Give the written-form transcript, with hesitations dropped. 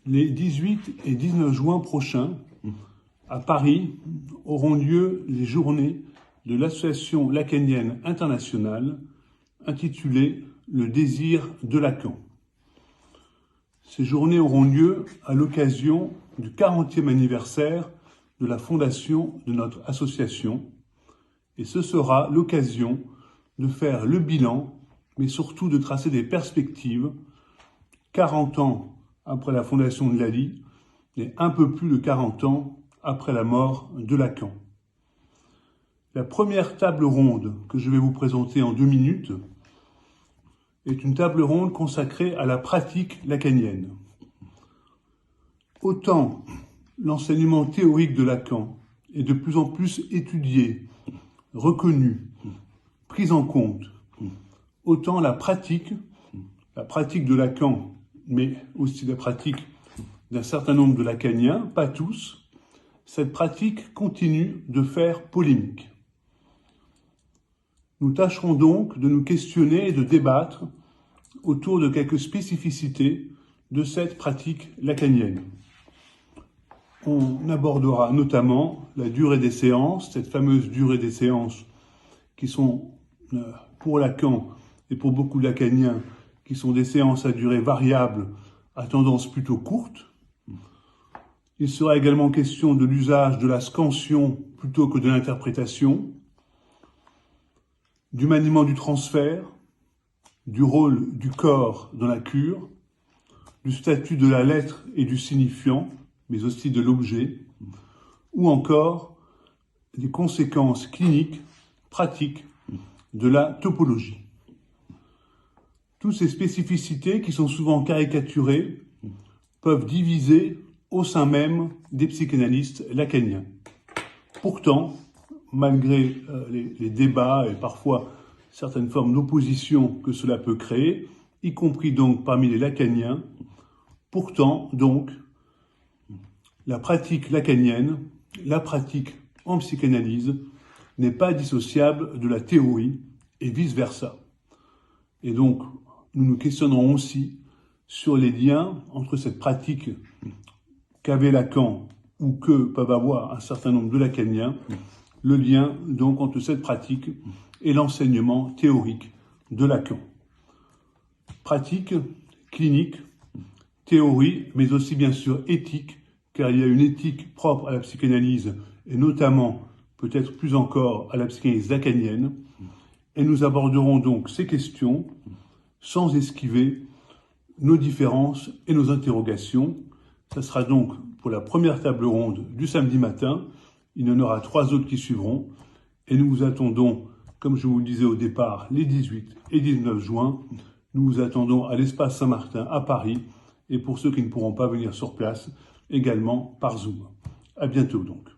Les 18 et 19 juin prochains, à Paris, auront lieu les journées de l'Association lacanienne internationale intitulées « Le désir de Lacan ». Ces journées auront lieu à l'occasion du 40e anniversaire de la fondation de notre association, et ce sera l'occasion de faire le bilan, mais surtout de tracer des perspectives 40 ans après la fondation de l'ALI et un peu plus de 40 ans après la mort de Lacan. La première table ronde que je vais vous présenter en 2 minutes est une table ronde consacrée à la pratique lacanienne. Autant l'enseignement théorique de Lacan est de plus en plus étudié, reconnu, pris en compte, autant la pratique de Lacan, mais aussi la pratique d'un certain nombre de lacaniens, pas tous, cette pratique continue de faire polémique. Nous tâcherons donc de nous questionner et de débattre autour de quelques spécificités de cette pratique lacanienne. On abordera notamment la durée des séances, cette fameuse durée des séances qui sont, pour Lacan et pour beaucoup de lacaniens, qui sont des séances à durée variable, à tendance plutôt courte. Il sera également question de l'usage de la scansion plutôt que de l'interprétation, du maniement du transfert, du rôle du corps dans la cure, du statut de la lettre et du signifiant, mais aussi de l'objet, ou encore des conséquences cliniques, pratiques de la topologie. Toutes ces spécificités qui sont souvent caricaturées peuvent diviser au sein même des psychanalystes lacaniens. Pourtant, malgré les débats et parfois certaines formes d'opposition que cela peut créer, y compris donc parmi les lacaniens, pourtant donc la pratique lacanienne, la pratique en psychanalyse n'est pas dissociable de la théorie et vice-versa. Et donc, nous nous questionnerons aussi sur les liens entre cette pratique qu'avait Lacan ou que peuvent avoir un certain nombre de lacaniens, le lien donc entre cette pratique et l'enseignement théorique de Lacan. Pratique, clinique, théorie, mais aussi bien sûr éthique, car il y a une éthique propre à la psychanalyse et notamment, peut-être plus encore, à la psychanalyse lacanienne. Et nous aborderons donc ces questions sans esquiver nos différences et nos interrogations. Ce sera donc pour la première table ronde du samedi matin. Il y en aura 3 autres qui suivront. Et nous vous attendons, comme je vous le disais au départ, les 18 et 19 juin. Nous vous attendons à l'Espace Saint-Martin à Paris. Et pour ceux qui ne pourront pas venir sur place, également par Zoom. À bientôt donc.